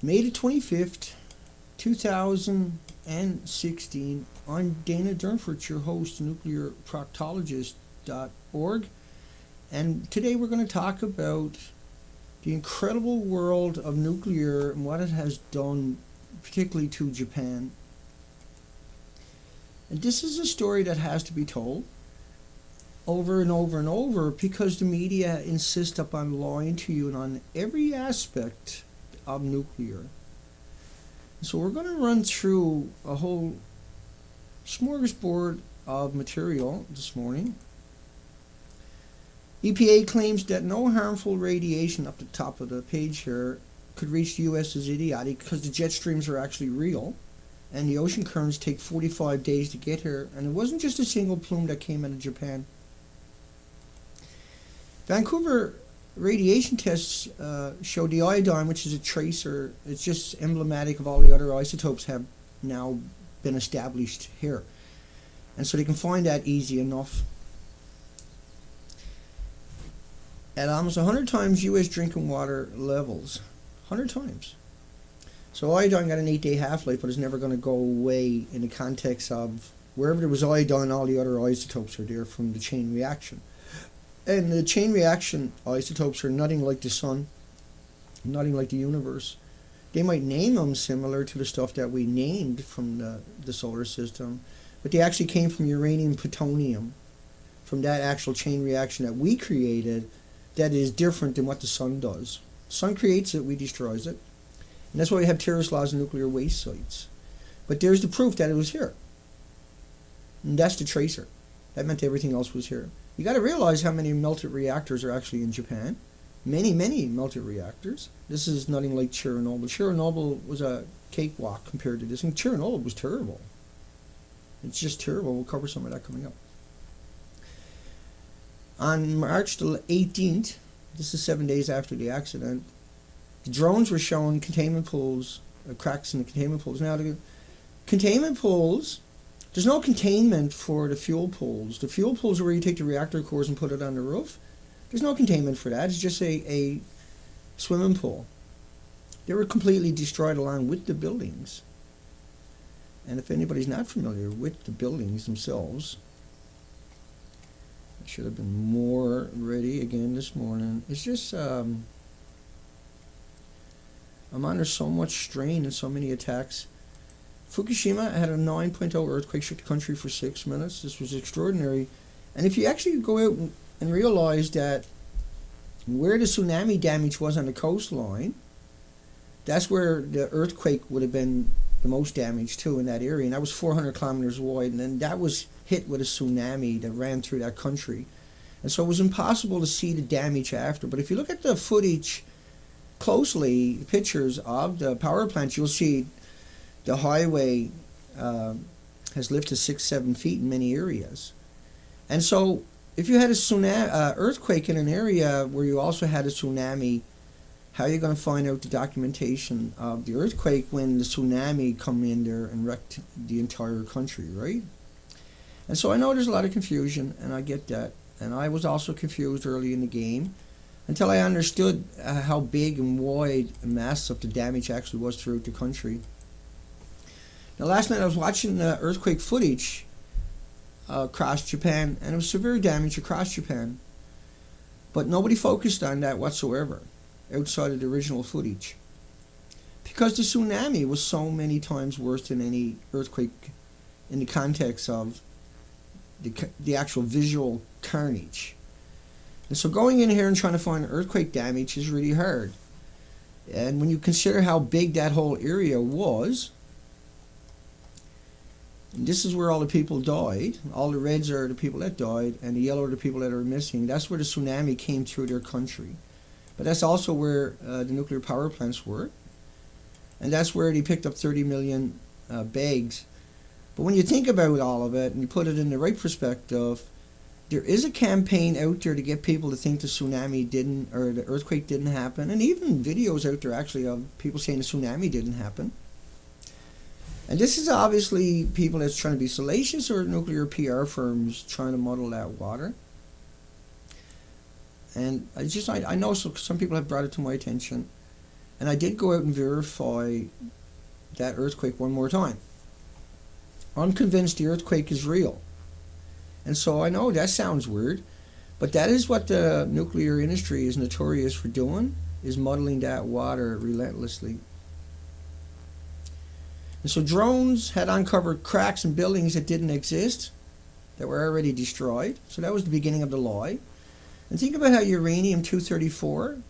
May the 25th, 2016. I'm Dana Durnford, your host, nuclearproctologist.org. And today we're going to talk about the incredible world of nuclear and what it has done, particularly to Japan. And this is a story that has to be told over and over and over because the media insist upon lying to you on every aspect of nuclear. So we're going to run through a whole smorgasbord of material this morning. EPA claims that no harmful radiation, up the top of the page here, could reach the U.S. is idiotic because the jet streams are actually real and the ocean currents take 45 days to get here, and it wasn't just a single plume that came out of Japan. Vancouver radiation tests showed the iodine, which is a tracer. It's just emblematic of all the other isotopes have now been established here. And so they can find that easy enough. At almost 100 times U.S. drinking water levels. 100 times. So iodine got an 8-day half-life, but it's never going to go away in the context of wherever there was iodine, all the other isotopes are there from the chain reaction. And the chain reaction isotopes are nothing like the sun, nothing like the universe. They might name them similar to the stuff that we named from the solar system, but they actually came from uranium plutonium, from that actual chain reaction that we created that is different than what the sun does. The sun creates it, we destroys it. And that's why we have terrorist laws and nuclear waste sites. But there's the proof that it was here. And that's the tracer. That meant everything else was here. You got to realize how many melted reactors are actually in Japan. Many, many melted reactors. This is nothing like Chernobyl. Chernobyl was a cakewalk compared to this, and Chernobyl was terrible. It's just terrible. We'll cover some of that coming up. On March the 18th, this is 7 days after the accident, the drones were showing containment pools, cracks in the containment pools. Now, the containment pools, there's no containment for the fuel pools. The fuel pools are where you take the reactor cores and put it on the roof. There's no containment for that. It's just a swimming pool. They were completely destroyed along with the buildings. And if anybody's not familiar with the buildings themselves, I should have been more ready again this morning. It's just, I'm under so much strain and so many attacks. Fukushima had a 9.0 earthquake, shook the country for 6 minutes. This was extraordinary. And if you actually go out and realize that where the tsunami damage was on the coastline, that's where the earthquake would have been the most damage too in that area. And that was 400 kilometers wide. And then that was hit with a tsunami that ran through that country. And so it was impossible to see the damage after. But if you look at the footage closely, pictures of the power plants, you'll see the highway has lifted 6-7 feet in many areas. And so if you had a tsunami, earthquake in an area where you also had a tsunami, how are you going to find out the documentation of the earthquake when the tsunami come in there and wrecked the entire country, right? And so I know there's a lot of confusion, and I get that. And I was also confused early in the game until I understood how big and wide and massive the damage actually was throughout the country. Now, last night I was watching the earthquake footage across Japan, and it was severe damage across Japan. But nobody focused on that whatsoever, outside of the original footage. Because the tsunami was so many times worse than any earthquake in the context of the actual visual carnage. And so going in here and trying to find earthquake damage is really hard. And when you consider how big that whole area was, and this is where all the people died. All the reds are the people that died, and the yellow are the people that are missing. That's where the tsunami came through their country. But that's also where the nuclear power plants were. And that's where they picked up 30 million bags. But when you think about all of it, and you put it in the right perspective, there is a campaign out there to get people to think the tsunami didn't, or the earthquake didn't happen. And even videos out there actually of people saying the tsunami didn't happen. And this is obviously people that's trying to be salacious, or nuclear PR firms trying to muddle that water. And I know some people have brought it to my attention. And I did go out and verify that earthquake one more time. I'm convinced the earthquake is real. And so I know that sounds weird, but that is what the nuclear industry is notorious for doing, is muddling that water relentlessly. And so drones had uncovered cracks in buildings that didn't exist, that were already destroyed. So that was the beginning of the lie. And think about how uranium-234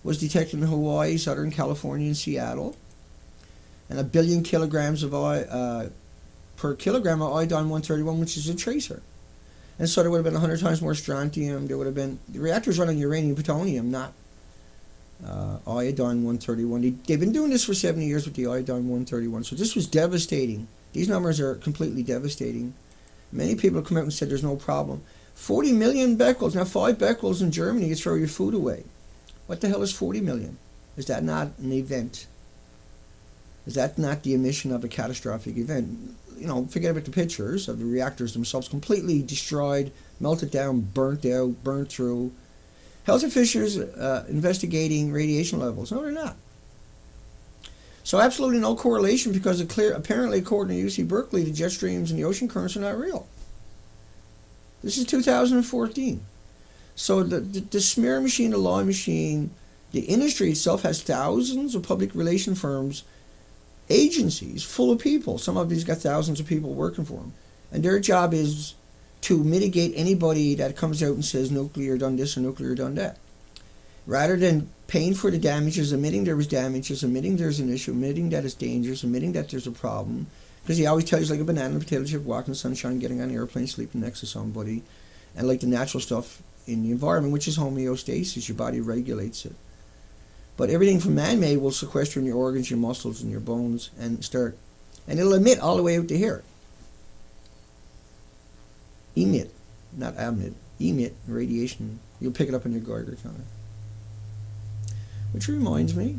was detected in Hawaii, Southern California, and Seattle. And 1 billion kilograms of per kilogram of iodine-131, which is a tracer. And so there would have been 100 times more strontium. There would have been, the reactors running uranium-plutonium, not iodine-131. They've been doing this for 70 years with the iodine-131. So this was devastating. These numbers are completely devastating. Many people have come out and said there's no problem. 40 million becquerels. Now 5 becquerels in Germany, you throw your food away. What the hell is 40 million? Is that not an event? Is that not the emission of a catastrophic event? You know, forget about the pictures of the reactors themselves, completely destroyed, melted down, burnt out, burnt through. Health officials investigating radiation levels. No, they're not. So absolutely no correlation, because apparently, according to UC Berkeley, the jet streams and the ocean currents are not real. This is 2014. So the smear machine, the lie machine, the industry itself has thousands of public relation firms, agencies full of people. Some of these got thousands of people working for them. And their job is to mitigate anybody that comes out and says nuclear done this or nuclear done that. Rather than paying for the damages, admitting there was damages, admitting there's an issue, admitting that it's dangerous, admitting that there's a problem. Because he always tells you like a banana and potato chip, walking in the sunshine, getting on an airplane, sleeping next to somebody. And like the natural stuff in the environment, which is homeostasis, your body regulates it. But everything from man-made will sequester in your organs, your muscles, and your bones, and it'll emit all the way out to here. Emit, not emit, emit radiation. You'll pick it up on your Geiger counter. Which reminds me,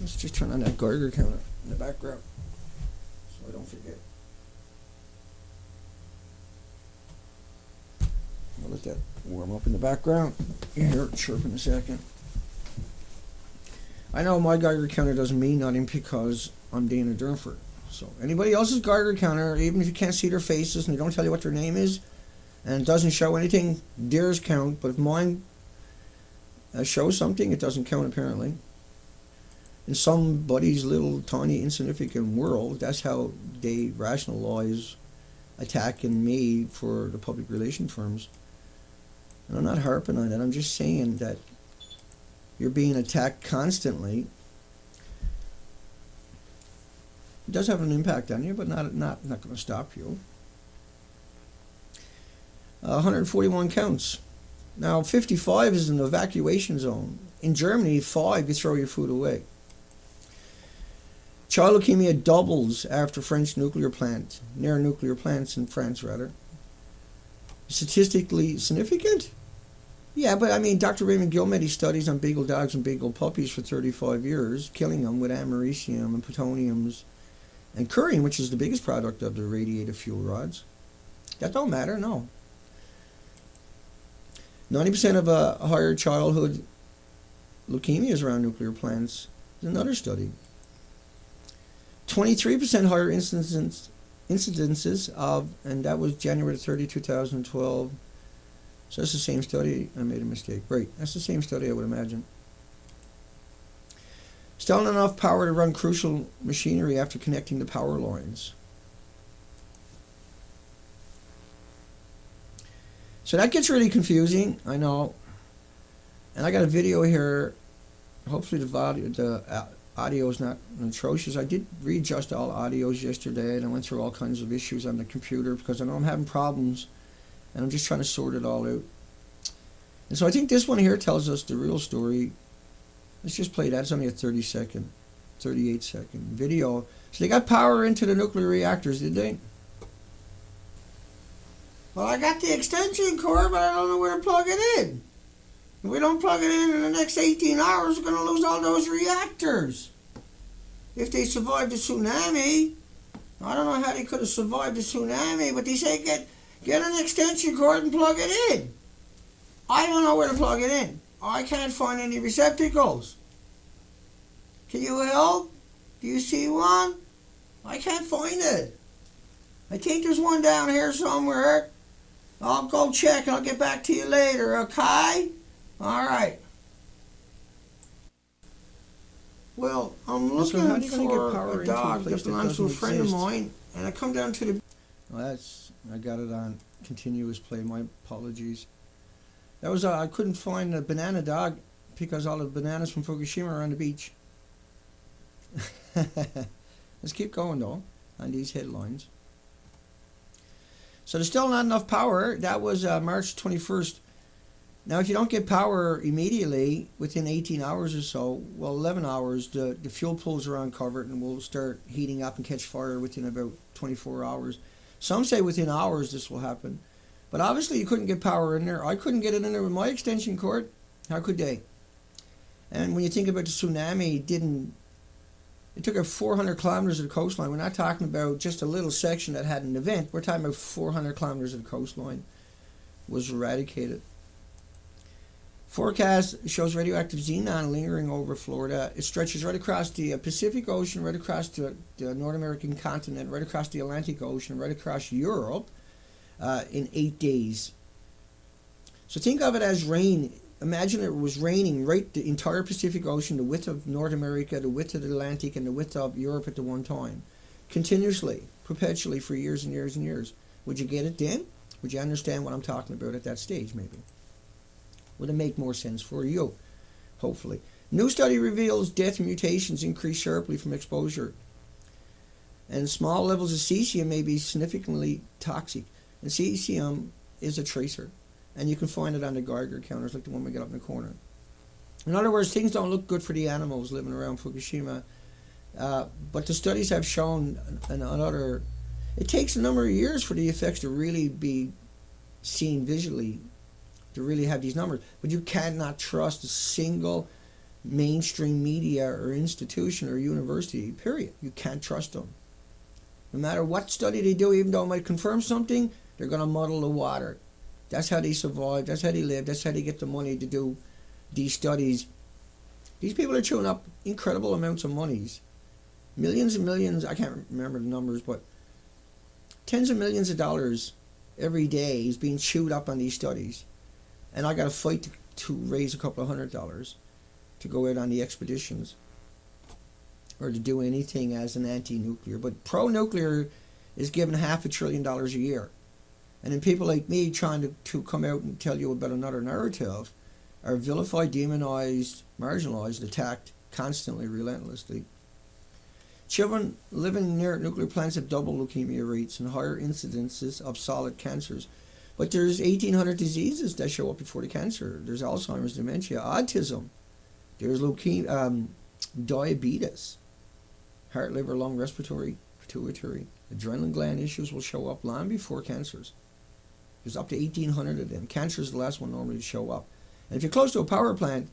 let's just turn on that Geiger counter in the background, so I don't forget. I'll let that warm up in the background. You hear it chirp in a second. I know my Geiger counter doesn't mean nothing because I'm Dana Durnford. So anybody else's Geiger counter, even if you can't see their faces and they don't tell you what their name is, and it doesn't show anything, theirs count. But if mine shows something, it doesn't count apparently. In somebody's little tiny insignificant world, that's how they rationalize attacking me for the public relation firms. And I'm not harping on that. I'm just saying that you're being attacked constantly. It does have an impact on you, but not going to stop you. 141 counts. Now 55 is an evacuation zone. In Germany, 5 you throw your food away. Child leukemia doubles after French nuclear plant, near nuclear plants in France rather. Statistically significant? Yeah, but I mean, Dr. Raymond Gilmedi studies on beagle dogs and beagle puppies for 35 years, killing them with americium and plutoniums and curium, which is the biggest product of the radiative fuel rods. That don't matter, no. 90% of higher childhood leukemias around nuclear plants is another study. 23% higher incidences of, and that was January 30, 2012. So that's the same study. I made a mistake. Right, that's the same study I would imagine. Still not enough power to run crucial machinery after connecting the power lines. So that gets really confusing, I know. And I got a video here. Hopefully the audio is not atrocious. I did readjust all audios yesterday, and I went through all kinds of issues on the computer because I know I'm having problems, and I'm just trying to sort it all out. And so I think this one here tells us the real story. Let's just play that. It's only a 38 second video. So they got power into the nuclear reactors, did they? Well, I got the extension cord, but I don't know where to plug it in. If we don't plug it in the next 18 hours, we're going to lose all those reactors. If they survived the tsunami, I don't know how they could have survived the tsunami, but they say get an extension cord and plug it in. I don't know where to plug it in. I can't find any receptacles. Can you help? Do you see one? I can't find it. I think there's one down here somewhere. I'll go check. I'll get back to you later, okay? Alright. Well, I'm looking So how are you gonna get for power a into a dog place that that belongs to a doesn't friend of exist? mine, and I come down to the... Well, I got it on continuous play. My apologies. That was I couldn't find a banana dog because all the bananas from Fukushima are on the beach. Let's keep going though on these headlines. So there's still not enough power. That was March 21st. Now, if you don't get power immediately within 18 hours or so, well, 11 hours, the fuel pools are uncovered and will start heating up and catch fire within about 24 hours. Some say within hours this will happen. But obviously you couldn't get power in there. I couldn't get it in there with my extension cord. How could they? And when you think about the tsunami, it took out 400 kilometers of the coastline. We're not talking about just a little section that had an event. We're talking about 400 kilometers of the coastline was eradicated. Forecast shows radioactive xenon lingering over Florida. It stretches right across the Pacific Ocean, right across the North American continent, right across the Atlantic Ocean, right across Europe in 8 days. So think of it as rain. Imagine it was raining right the entire Pacific Ocean, the width of North America, the width of the Atlantic, and the width of Europe at the one time. Continuously, perpetually for years and years and years. Would you get it then? Would you understand what I'm talking about at that stage, maybe? Would it make more sense for you? Hopefully. New study reveals death mutations increase sharply from exposure. And small levels of cesium may be significantly toxic. And cesium is a tracer. And you can find it on the Geiger counters like the one we got up in the corner. In other words, things don't look good for the animals living around Fukushima. But the studies have shown another... It takes a number of years for the effects to really be seen visually, to really have these numbers. But you cannot trust a single mainstream media or institution or university, period. You can't trust them. No matter what study they do, even though it might confirm something, they're going to muddle the water. That's how they survive. That's how they live. That's how they get the money to do these studies. These people are chewing up incredible amounts of monies. Millions and millions, I can't remember the numbers, but tens of millions of dollars every day is being chewed up on these studies. And I got to fight to raise a couple of $100 to go out on the expeditions or to do anything as an anti-nuclear. But pro-nuclear is given $500 billion a year. And then people like me trying to come out and tell you about another narrative are vilified, demonized, marginalized, attacked constantly, relentlessly. Children living near nuclear plants have double leukemia rates and higher incidences of solid cancers. But there's 1,800 diseases that show up before the cancer. There's Alzheimer's, dementia, autism. There's leukemia, diabetes, heart, liver, lung, respiratory, pituitary, adrenal gland issues will show up long before cancers. There's up to 1,800 of them. Cancer is the last one normally to show up. And if you're close to a power plant,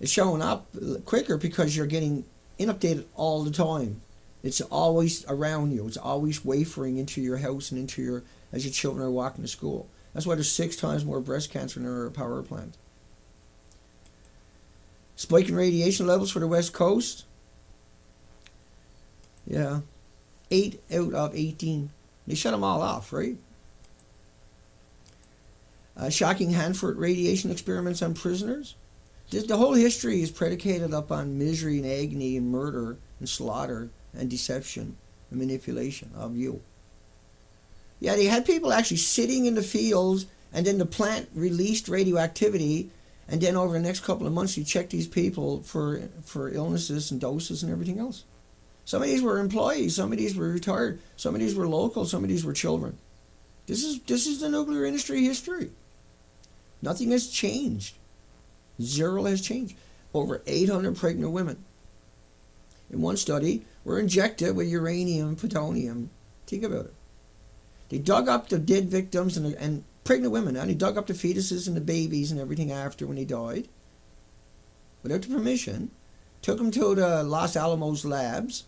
it's showing up quicker because you're getting inundated all the time. It's always around you. It's always wafering into your house and into your, as your children are walking to school. That's why there's 6 times more breast cancer near a power plant. Spike in radiation levels for the West Coast. Yeah. 8 out of 18. They shut them all off, right? Shocking Hanford radiation experiments on prisoners. The whole history is predicated upon misery and agony and murder and slaughter and deception and manipulation of you. Yeah, they had people actually sitting in the fields, and then the plant released radioactivity, and then over the next couple of months you check these people for illnesses and doses and everything else. Some of these were employees, some of these were retired, some of these were local, some of these were children. This is the nuclear industry history. Nothing has changed. Zero has changed. Over 800 pregnant women in one study were injected with uranium, plutonium. Think about it. They dug up the dead victims and pregnant women. Now they dug up the fetuses and the babies and everything after when they died, without the permission. Took them to the Los Alamos labs,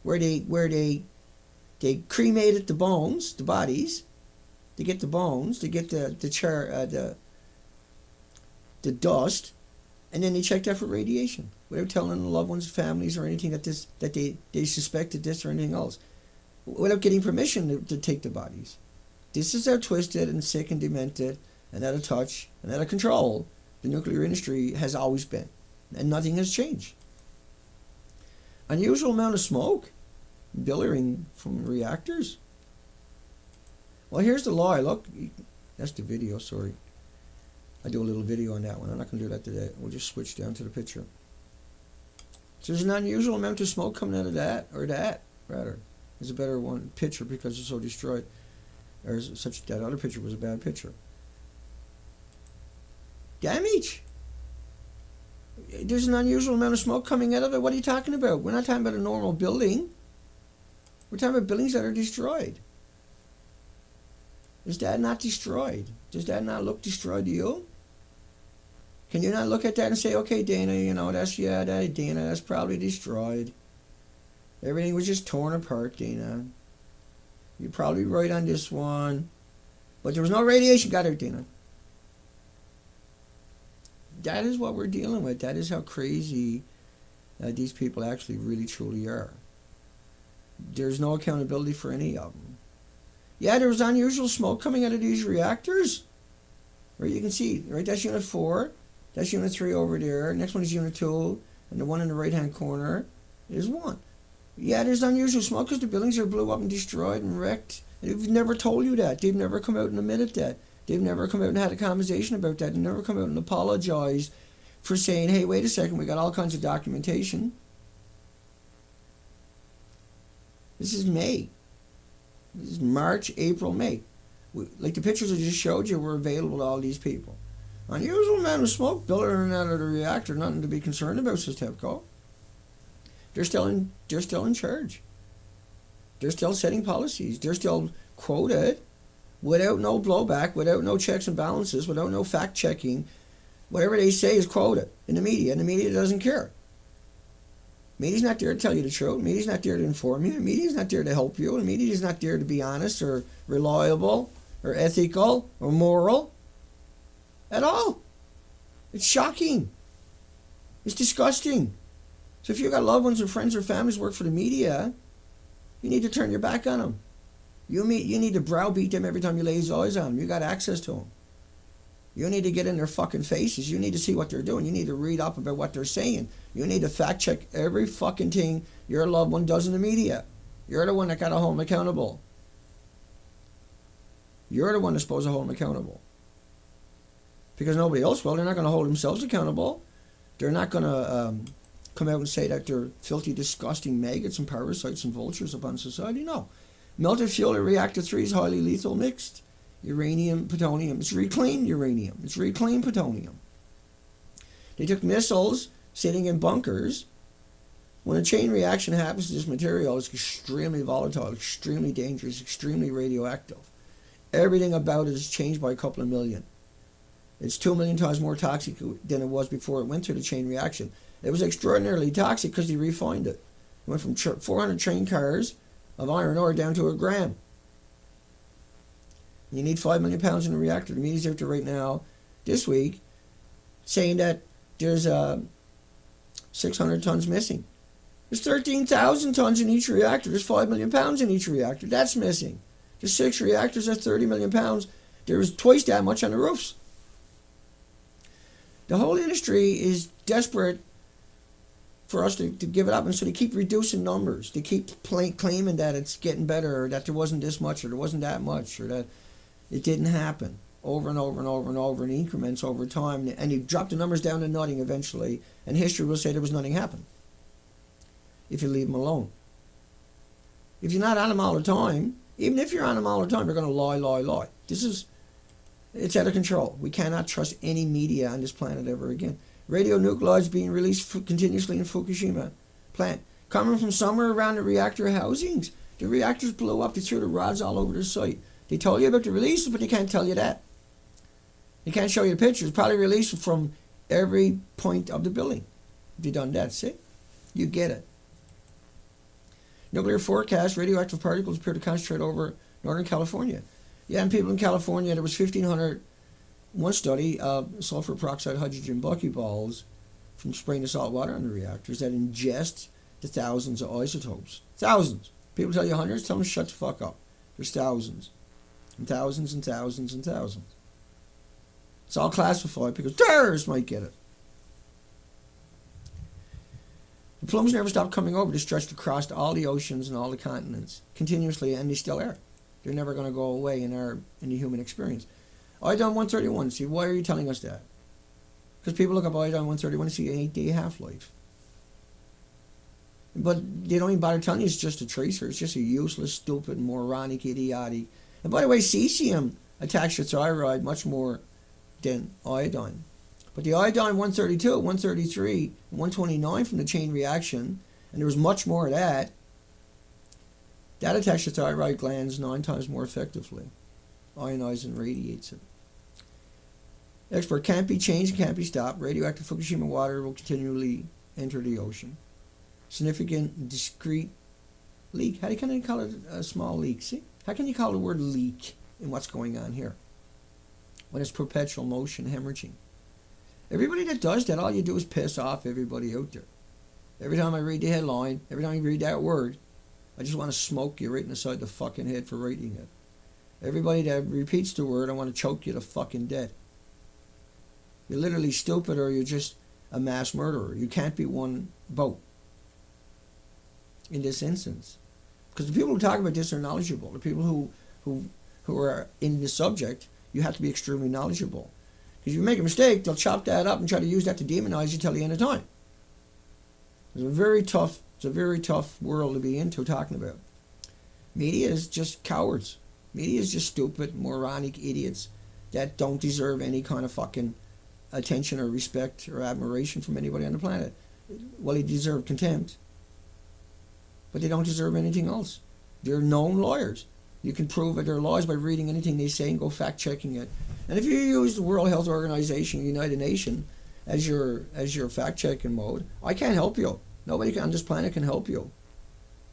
where they cremated the bones, the bodies. They get the bones. They get the dust. And then they checked out for radiation without telling the loved ones, families, or anything that they suspected this or anything else, without getting permission to take the bodies. This is how twisted and sick and demented and out of touch and out of control the nuclear industry has always been, and nothing has changed. Unusual amount of smoke billowing from reactors. Well, here's the lie. Look, that's the video. Sorry, I do a little video on that one. I'm not going to do that today. We'll just switch down to the picture. So there's an unusual amount of smoke coming out of that, or that rather. There's a better one picture because it's so destroyed. Or such that other picture was a bad picture. Damage. There's an unusual amount of smoke coming out of it. What are you talking about? We're not talking about a normal building. We're talking about buildings that are destroyed. Is that not destroyed? Does that not look destroyed to you? Can you not look at that and say, okay, Dana, Dana, that's probably destroyed. Everything was just torn apart, Dana. You're probably right on this one. But there was no radiation got out, Dana. That is what we're dealing with. That is how crazy these people actually really truly are. There's no accountability for any of them. Yeah, there was unusual smoke coming out of these reactors. Right, you can see, right, that's Unit 4. That's Unit 3 over there. Next one is Unit 2. And the one in the right-hand corner is 1. Yeah, there's unusual smoke because the buildings are blew up and destroyed and wrecked. They've never told you that. They've never come out and admitted that. They've never come out and had a conversation about that. They've never come out and apologized for saying, hey, wait a second, we got all kinds of documentation. This is May. This is March, April, May. Like the pictures I just showed you were available to all these people. Unusual amount of smoke billowing out of the reactor, nothing to be concerned about, says TEPCO. They're still in charge. They're still setting policies. They're still quoted without no blowback, without no checks and balances, without no fact checking. Whatever they say is quoted in the media, and the media doesn't care. Media's not there to tell you the truth. Media's not there to inform you. Media's not there to help you. The media's not there to be honest or reliable or ethical or moral at all. It's shocking. It's disgusting. So if you've got loved ones or friends or families work for the media, you need to turn your back on them. You need to browbeat them every time you lay eyes on them. You got access to them. You need to get in their fucking faces. You need to see what they're doing. You need to read up about what they're saying. You need to fact check every fucking thing your loved one does in the media. You're the one that got to hold them accountable. You're the one that's supposed to hold them accountable. Because nobody else will. They're not going to hold themselves accountable. They're not going to come out and say that they're filthy, disgusting maggots and parasites and vultures upon society. No. Melted fuel at reactor 3 is highly lethal mixed. Uranium, plutonium. It's reclaimed uranium. It's reclaimed plutonium. They took missiles sitting in bunkers. When a chain reaction happens to this material, it's extremely volatile, extremely dangerous, extremely radioactive. Everything about it is changed by a couple of million. It's 2 million times more toxic than it was before it went through the chain reaction. It was extraordinarily toxic because they refined it. It went from 400 train cars of iron ore down to a gram. You need 5 million pounds in a reactor. The media's out there right now, this week, saying that there's 600 tons missing. There's 13,000 tons in each reactor. There's 5 million pounds in each reactor. That's missing. There's 6 reactors. That's 30 million pounds. There's twice that much on the roofs. The whole industry is desperate for us to give it up, and so they keep reducing numbers. They keep claiming that it's getting better, or that there wasn't this much, or there wasn't that much, or that it didn't happen over and over and over and over in increments over time, and you drop the numbers down to nothing eventually, and history will say there was nothing happened if you leave them alone. If you're not on them all the time, even if you're on them all the time, they're going to lie. It's out of control. We cannot trust any media on this planet ever again. Radionuclides being released continuously in Fukushima plant, coming from somewhere around the reactor housings. The reactors blew up. They threw the rods all over the site. They told you about the releases, but they can't tell you that. They can't show you the pictures. Probably released from every point of the building. If you've done that, see? You get it. Nuclear forecast, radioactive particles appear to concentrate over Northern California. Yeah, and people in California, there was 1,500, one study, sulfur peroxide hydrogen buckyballs from spraying the salt water on the reactors that ingest the thousands of isotopes. Thousands. People tell you hundreds, tell them shut the fuck up. There's thousands. And thousands and thousands and thousands. It's all classified because terrorists might get it. The plumes never stop coming over. They stretched across all the oceans and all the continents continuously, and they still are. They're never going to go away in the human experience. Iodine 131. See, why are you telling us that? Because people look up iodine 131 and see an 8-day half-life. But they don't even bother telling you it's just a tracer. It's just a useless, stupid, moronic, idiotic. And by the way, cesium attacks your thyroid much more than iodine. But the iodine 132, 133, and 129 from the chain reaction, and there was much more of that attacks your thyroid glands 9 times more effectively. Ionizes and radiates it. Expert can't be changed, can't be stopped. Radioactive Fukushima water will continually enter the ocean. Significant, discrete leak. How can you call it a small leak? See? How can you call the word leak in what's going on here? When it's perpetual motion, hemorrhaging. Everybody that does that, all you do is piss off everybody out there. Every time I read the headline, every time you read that word, I just want to smoke you right inside the fucking head for writing it. Everybody that repeats the word, I want to choke you to fucking death. You're literally stupid or you're just a mass murderer. You can't be one boat in this instance. Because the people who talk about this are knowledgeable. The people who are in the subject, you have to be extremely knowledgeable. Because if you make a mistake, they'll chop that up and try to use that to demonize you till the end of time. It's a very tough world to be into talking about. Media is just cowards. Media is just stupid, moronic idiots that don't deserve any kind of fucking attention or respect or admiration from anybody on the planet. Well, they deserve contempt, but they don't deserve anything else. They're known liars. You can prove that they're liars by reading anything they say and go fact-checking it. And if you use the World Health Organization, United Nations, as your fact-checking mode, I can't help you. Nobody on this planet can help you.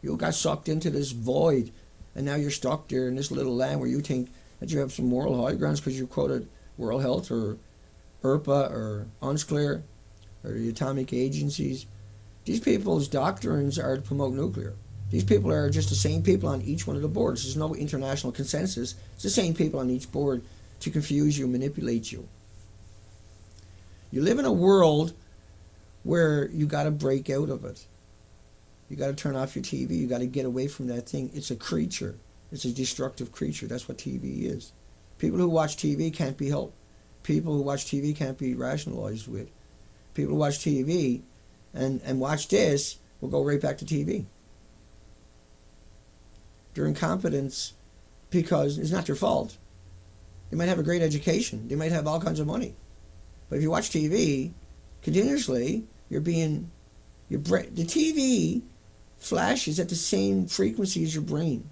You got sucked into this void, and now you're stuck there in this little land where you think that you have some moral high grounds because you quoted World Health or IRPA or UNSCLEAR or the atomic agencies. These people's doctrines are to promote nuclear. These people are just the same people on each one of the boards. There's no international consensus. It's the same people on each board to confuse you, manipulate you. You live in a world where you got to break out of it. You got to turn off your TV. You got to get away from that thing. It's a creature. It's a destructive creature. That's what TV is. People who watch TV can't be helped. People who watch TV can't be rationalized with. People who watch TV and watch this will go right back to TV. They're incompetents because it's not their fault. They might have a great education. They might have all kinds of money. But if you watch TV continuously, the TV flashes at the same frequency as your brain.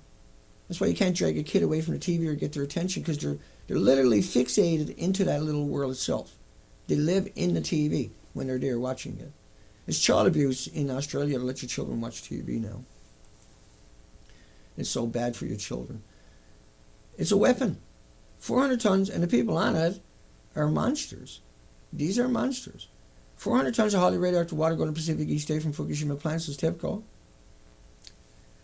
That's why you can't drag a kid away from the TV or get their attention, because they're literally fixated into that little world itself. They live in the TV when they're there watching it. It's child abuse in Australia to let your children watch TV now. It's so bad for your children. It's a weapon. 400 tons, and the people on it are monsters. These are monsters. 400 tons of highly radioactive water going to Pacific each day from Fukushima plants is TIPCO.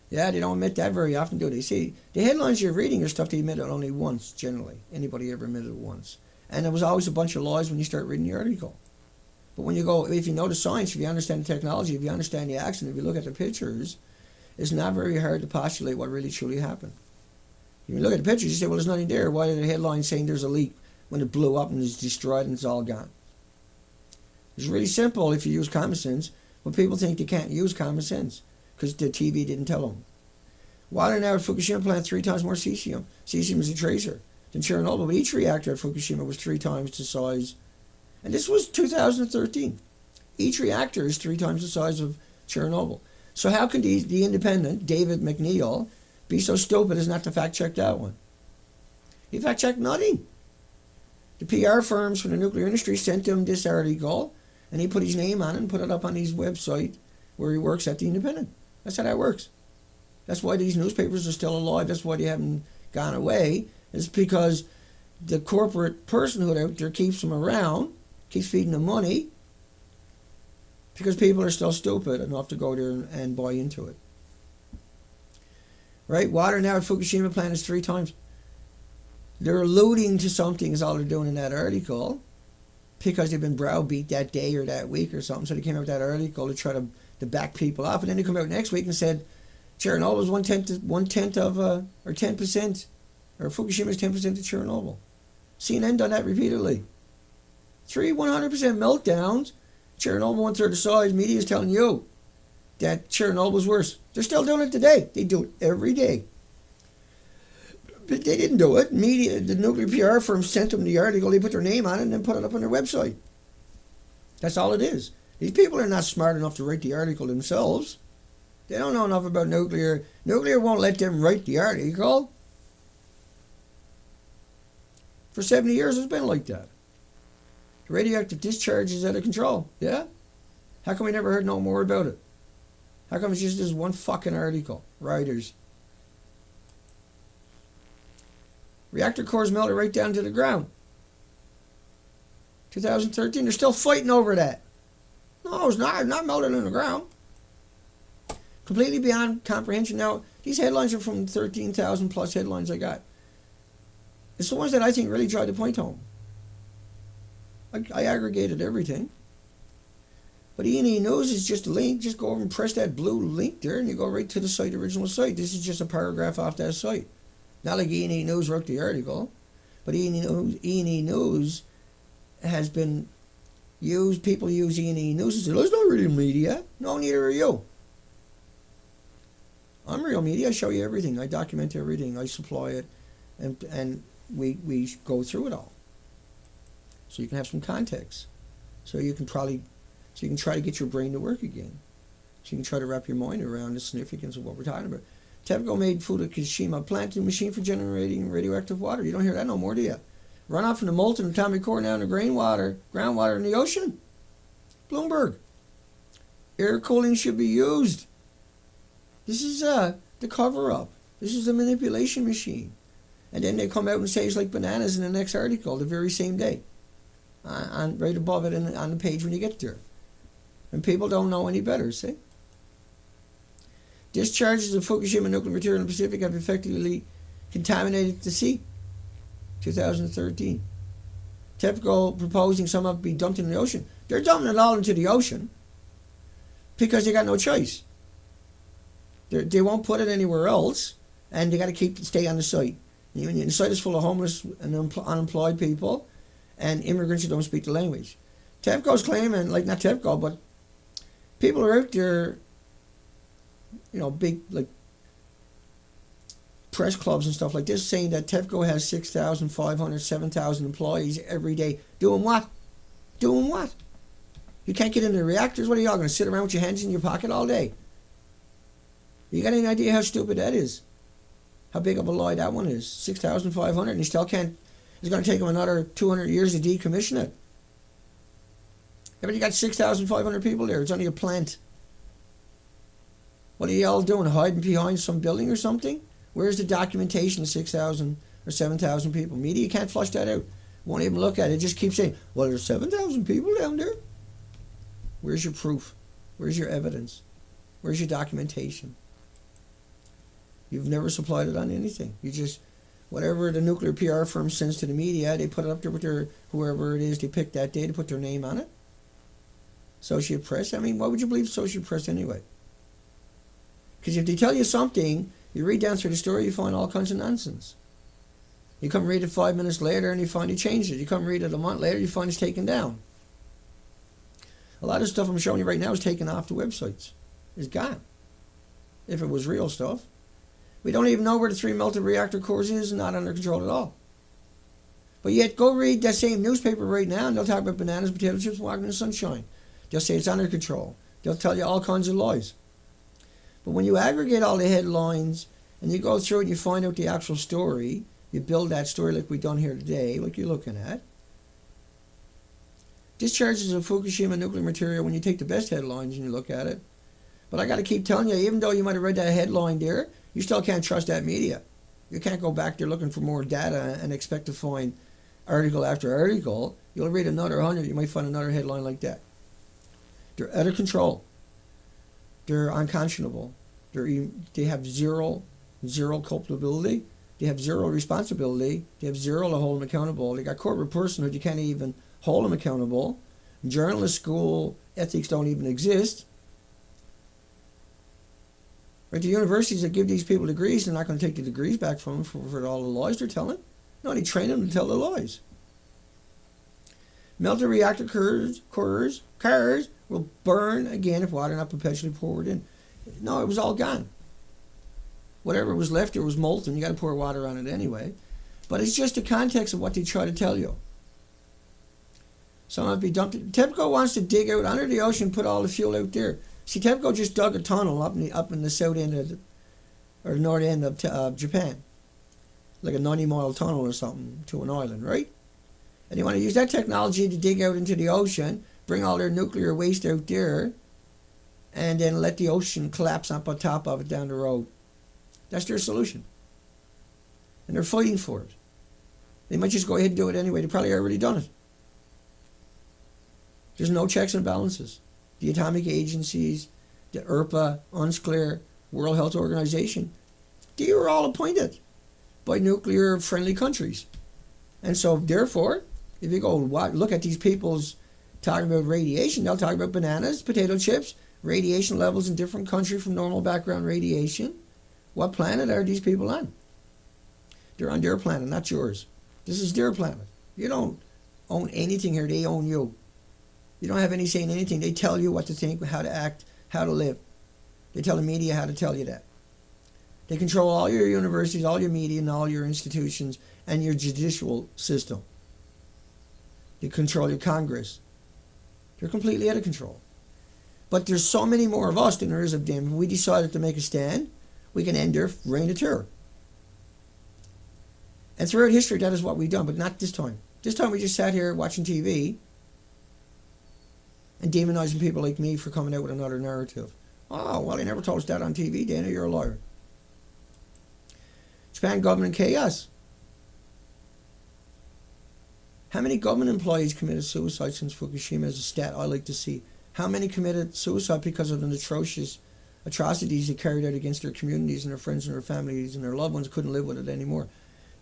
Yeah, they don't admit that very often, do they? See, the headlines you're reading are stuff they admitted only once, generally. Anybody ever admitted it once. And there was always a bunch of lies when you start reading the article. But when you go, if you know the science, if you understand the technology, if you understand the accident, if you look at the pictures, it's not very hard to postulate what really truly happened. If you look at the pictures, you say, well, there's nothing there. Why are the headlines saying there's a leak when it blew up and it's destroyed and it's all gone? It's really simple if you use common sense, but people think they can't use common sense because the TV didn't tell them. Water now at Fukushima plant 3 times more cesium. Cesium is a tracer than Chernobyl, but each reactor at Fukushima was 3 times the size. And this was 2013. Each reactor is 3 times the size of Chernobyl. So how can the independent, David McNeil, be so stupid as not to fact-check that one? He fact-checked nothing. The PR firms from the nuclear industry sent him this article, and he put his name on it and put it up on his website where he works at the Independent. That's how that works. That's why these newspapers are still alive. That's why they haven't gone away. It's because the corporate personhood out there keeps them around, keeps feeding them money, Because people are still stupid enough to go there and buy into it. Right? Water now at Fukushima plant is 3 times. They're alluding to something is all they're doing in that article, because they've been browbeat that day or that week or something. So they came out with that article to try to back people off. And then they come out next week and said Chernobyl was one tenth of, or 10%, or Fukushima's 10% of Chernobyl. CNN done that repeatedly. 3 100% meltdowns. Chernobyl 1/3 the size. Media is telling you that Chernobyl's worse. They're still doing it today. They do it every day. But they didn't do it. Media, the nuclear PR firm sent them the article. They put their name on it and then put it up on their website. That's all it is. These people are not smart enough to write the article themselves. They don't know enough about nuclear. Nuclear won't let them write the article. For 70 years, it's been like that. The radioactive discharge is out of control. Yeah? How come we never heard no more about it? How come it's just this one fucking article? Writers. Reactor cores melted right down to the ground. 2013, they're still fighting over that. No, it's not melted in the ground. Completely beyond comprehension. Now, these headlines are from 13,000 plus headlines I got. It's the ones that I think really drive the point home. I aggregated everything. But E&E News is just a link. Just go over and press that blue link there and you go right to the original site. This is just a paragraph off that site. Not like E&E News wrote the article, but E&E News has been used. People use E&E News and say, "Oh, it's not real media." No, neither are you. I'm real media. I show you everything. I document everything. I supply it, and we go through it all, so you can have some context. So you can try to get your brain to work again. So you can try to wrap your mind around the significance of what we're talking about. TEPCO made Fukushima plant a machine for generating radioactive water. You don't hear that no more, do you? Runoff from the molten atomic core now in the groundwater in the ocean. Bloomberg. Air cooling should be used. This is the cover-up. This is a manipulation machine. And then they come out and say it's like bananas in the next article the very same day. Right above it on the page when you get there. And people don't know any better, see? Discharges of Fukushima nuclear material in the Pacific have effectively contaminated the sea. 2013. TEPCO proposing some of it be dumped in the ocean. They're dumping it all into the ocean because they got no choice. They won't put it anywhere else, and they got to stay on the site. The site is full of homeless and unemployed people and immigrants who don't speak the language. TEPCO's claiming, like not TEPCO, but people are out there, big like press clubs and stuff like this, saying that TEPCO has 6,500, 7,000 employees every day. Doing what? Doing what? You can't get into the reactors. What are y'all going to sit around with your hands in your pocket all day? You got any idea how stupid that is? How big of a lie that one is? 6,500, and you still can't. It's going to take them another 200 years to decommission it. Yeah, but you got 6,500 people there. It's only a plant. What are y'all doing? Hiding behind some building or something? Where's the documentation of 6,000 or 7,000 people? Media can't flush that out. Won't even look at it. Just keep saying, well, there's 7,000 people down there. Where's your proof? Where's your evidence? Where's your documentation? You've never supplied it on anything. You just, whatever the nuclear PR firm sends to the media, they put it up there with their, whoever it is they pick that day to put their name on it. Associated Press. I mean, why would you believe Associated Press anyway? Because if they tell you something, you read down through the story, you find all kinds of nonsense. You come read it 5 minutes later and you find you changed it. You come read it a month later, you find it's taken down. A lot of stuff I'm showing you right now is taken off the websites. It's gone. If it was real stuff. We don't even know where the 3 melted reactor cores is, not under control at all. But yet, go read that same newspaper right now and they'll talk about bananas, potato chips, walking in the sunshine. They'll say it's under control. They'll tell you all kinds of lies. But when you aggregate all the headlines and you go through it and you find out the actual story, you build that story like we've done here today, like you're looking at. Discharges of Fukushima nuclear material, when you take the best headlines and you look at it. But I got to keep telling you, even though you might have read that headline there, you still can't trust that media. You can't go back there looking for more data and expect to find article after article. You'll read another 100, you might find another headline like that. They're out of control. They're unconscionable. They have zero culpability. They have zero responsibility. They have zero to hold them accountable. They got corporate personhood. You can't even hold them accountable. Journalist school ethics don't even exist. Right? The universities that give these people degrees, they're not going to take the degrees back from them for all the lies they're telling. No, they train them to tell the lies. Melted reactor cars will burn again if water not perpetually poured in. No, it was all gone. Whatever was left there was molten. You got to pour water on it anyway. But it's just the context of what they try to tell you. Some of it be dumped. TEPCO wants to dig out under the ocean, put all the fuel out there. See, TEPCO just dug a tunnel up in the south end of or the north end of Japan, like a 90-mile tunnel or something to an island, right? And they want to use that technology to dig out into the ocean, bring all their nuclear waste out there, and then let the ocean collapse up on top of it down the road. That's their solution. And they're fighting for it. They might just go ahead and do it anyway. They've probably already done it. There's no checks and balances. The atomic agencies, the IRPA, UNSCLEAR, World Health Organization, they were all appointed by nuclear-friendly countries. And so, therefore, if you go look at these people's talking about radiation, they'll talk about bananas, potato chips, radiation levels in different countries from normal background radiation. What planet are these people on? They're on their planet, not yours. This is their planet. You don't own anything here. They own you. You don't have any say in anything. They tell you what to think, how to act, how to live. They tell the media how to tell you that. They control all your universities, all your media, and all your institutions, and your judicial system. They control your Congress. They're completely out of control. But there's so many more of us than there is of them. If we decided to make a stand, we can end their reign of terror. And throughout history, that is what we've done, but not this time. This time we just sat here watching TV and demonizing people like me for coming out with another narrative. Oh, well, they never told us that on TV, Dana, you're a liar. Japan government chaos. How many government employees committed suicide since Fukushima is a stat I like to see? How many committed suicide because of the atrocious atrocities they carried out against their communities and their friends and their families and their loved ones couldn't live with it anymore?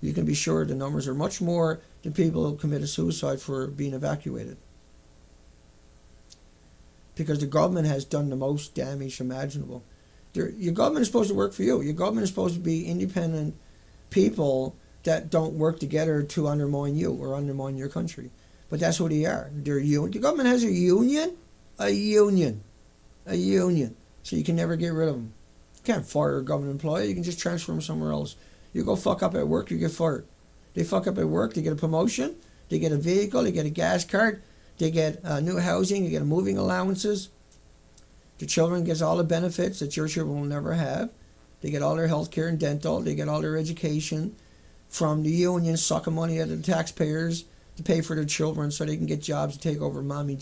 You can be sure the numbers are much more than people who committed suicide for being evacuated. Because the government has done the most damage imaginable. Your government is supposed to work for you. Your government is supposed to be independent people that don't work together to undermine you or undermine your country. But that's who they are. The government has a union. So you can never get rid of them. You can't fire a government employee. You can just transfer them somewhere else. You go fuck up at work, you get fired. They fuck up at work, they get a promotion, they get a vehicle, they get a gas card, they get new housing, they get moving allowances. The children get all the benefits that your children will never have. They get all their health care and dental, they get all their education from the union, sucking money out of the taxpayers to pay for their children so they can get jobs to take over mommy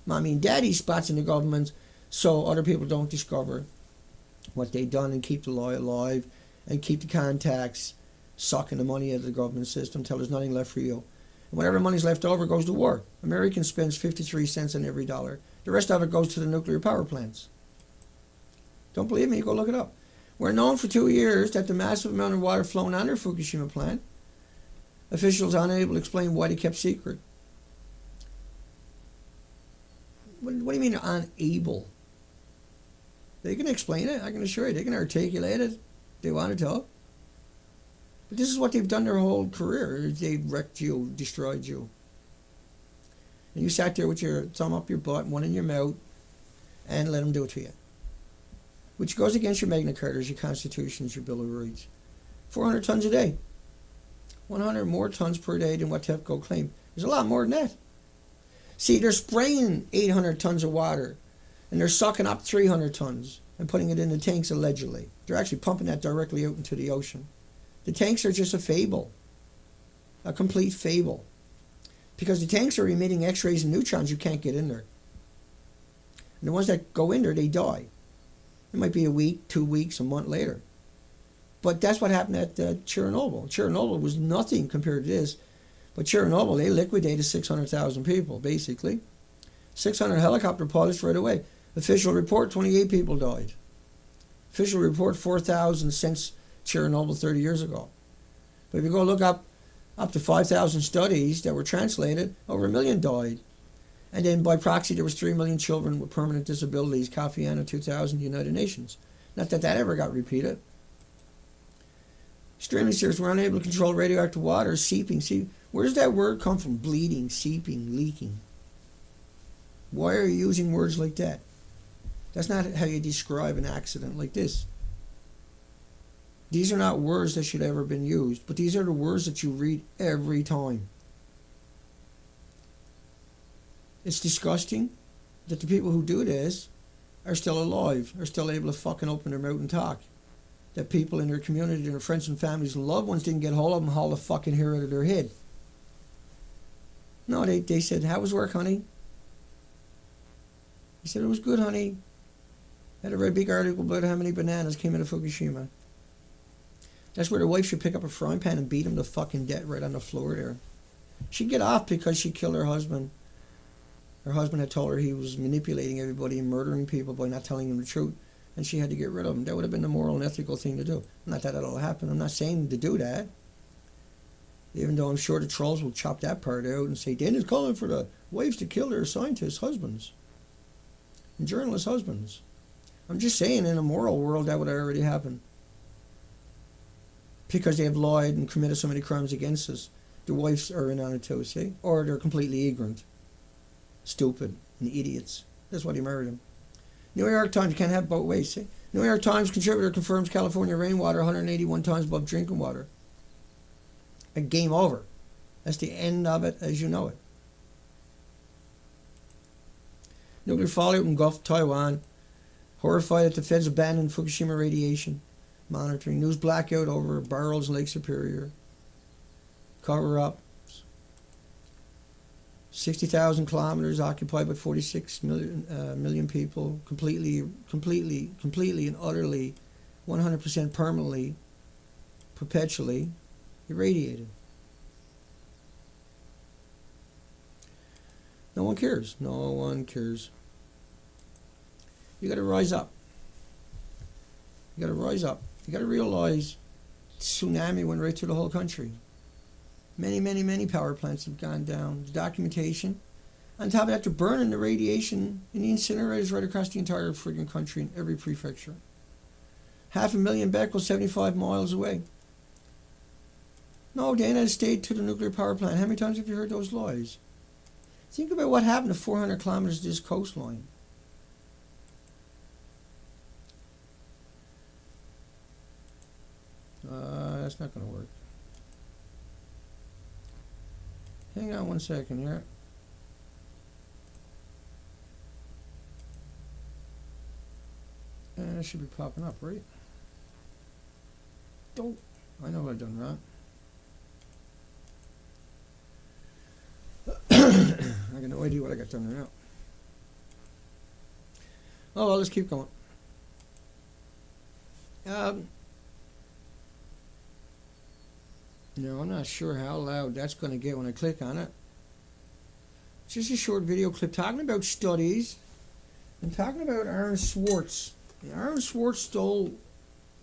and daddy spots in the government so other people don't discover what they've done and keep the lie alive and keep the contacts sucking the money out of the government system until there's nothing left for you. And whatever money's left over goes to war. American spends 53 cents on every dollar. The rest of it goes to the nuclear power plants. Don't believe me? Go look it up. We're known for 2 years that the massive amount of water flowing under Fukushima plant, officials unable to explain why they kept secret. What do you mean unable? They can explain it, I can assure you. They can articulate it. They want to talk. But this is what they've done their whole career. They've wrecked you, destroyed you. And you sat there with your thumb up your butt, one in your mouth, and let them do it to you. Which goes against your Magna Cartas, your constitutions, your Bill of Rights. 400 tons a day. 100 more tons per day than what TEPCO claimed. There's a lot more than that. See, they're spraying 800 tons of water, and they're sucking up 300 tons and putting it in the tanks allegedly. They're actually pumping that directly out into the ocean. The tanks are just a fable, a complete fable. Because the tanks are emitting X-rays and neutrons you can't get in there. And the ones that go in there, they die. It might be a week, 2 weeks, a month later. But that's what happened at Chernobyl. Chernobyl was nothing compared to this. But Chernobyl, they liquidated 600,000 people, basically. 600 helicopter pilots right away. Official report, 28 people died. Official report, 4,000 since Chernobyl 30 years ago. But if you go look up to 5,000 studies that were translated, over 1 million died. And then by proxy, there was 3 million children with permanent disabilities, Kofi Annan 2000, United Nations. Not that that ever got repeated. Extremely serious. We're unable to control radioactive water seeping. See, where does that word come from? Bleeding, seeping, leaking. Why are you using words like that? That's not how you describe an accident like this. These are not words that should ever have been used, but these are the words that you read every time. It's disgusting that the people who do this are still alive, are still able to fucking open their mouth and talk. That people in their community, their friends and families and loved ones didn't get hold of them, haul the fucking hair out of their head. No, they said, how was work, honey? He said, it was good, honey. Had a very big article about how many bananas came out of Fukushima. That's where the wife should pick up a frying pan and beat him to fucking death right on the floor there. She'd get off because she killed her husband. Her husband had told her he was manipulating everybody and murdering people by not telling them the truth. And she had to get rid of him. That would have been the moral and ethical thing to do. Not that it'll happen. I'm not saying to do that. Even though I'm sure the trolls will chop that part out and say, Daniel's calling for the wives to kill their scientists' husbands. And journalists' husbands. I'm just saying in a moral world that would have already happened. Because they have lied and committed so many crimes against us. The wives are in on it too, see? Or they're completely ignorant. Stupid and idiots. That's why they married him. New York Times, you can't have both ways, see? New York Times contributor confirms California rainwater 181 times above drinking water. A game over. That's the end of it as you know it. Nuclear fallout engulfed Taiwan. Horrified at the feds abandoned Fukushima radiation monitoring. News blackout over barrels in Lake Superior. Cover up. 60,000 kilometers occupied by 46 million people. Completely and utterly, 100% permanently, perpetually irradiated. No one cares. No one cares. You got to rise up. You got to rise up. You got to realize tsunami went right through the whole country. Many power plants have gone down. The documentation. On top of that, they're burning the radiation in the incinerators right across the entire friggin' country in every prefecture. 500,000 becquerels 75 miles away. No, Dana has stayed to the nuclear power plant. How many times have you heard those lies? Think about what happened to 400 kilometers of this coastline. That's not going to work. Hang on one second here. And it should be popping up, right? Don't. I know what I've done wrong. I got no idea what I got done now. Oh, well, let's keep going. No, I'm not sure how loud that's going to get when I click on it. It's just a short video clip talking about studies and talking about Aaron Swartz. Aaron Swartz stole,